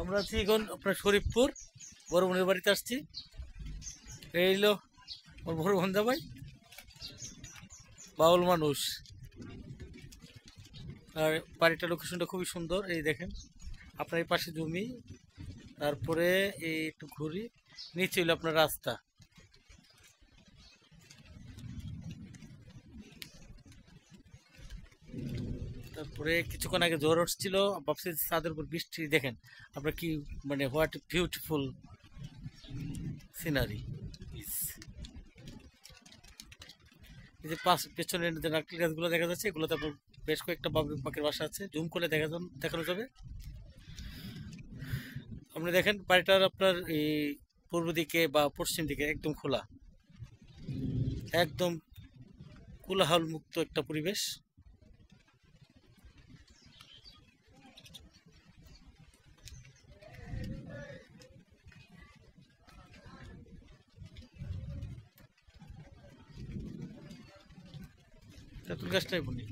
আমরা আছি এখন আপনার শরীফপুর বড় বোনের বাড়িতে আসছি। এই হলো ওর বড় বোন জামাই, বাউল মানুষ। আর বাড়িটা লোকেশনটা খুবই সুন্দর। এই দেখেন আপনার এই পাশে জমি, তারপরে এই একটু ঘুরি, নিচে হলো আপনার রাস্তা। তারপরে কিছুক্ষণ আগে ঝড় উঠছিল, ভাবছি ছাদের উপর বৃষ্টি। দেখেন আপনার কি মানে হোয়াট বিউটিফুল সিনারি। এই যে পেছনের যে নারকেল গাছগুলো দেখা যাচ্ছে, এগুলোতে আপনার বেশ কয়েকটা পাখির বাসা আছে, জুম করলে দেখানো যাবে। আপনি দেখেন বাড়িটার আপনার এই পূর্ব দিকে বা পশ্চিম দিকে একদম খোলা, একদম কোলাহল মুক্ত একটা পরিবেশ। তেঁতুল গাছটাই বলি।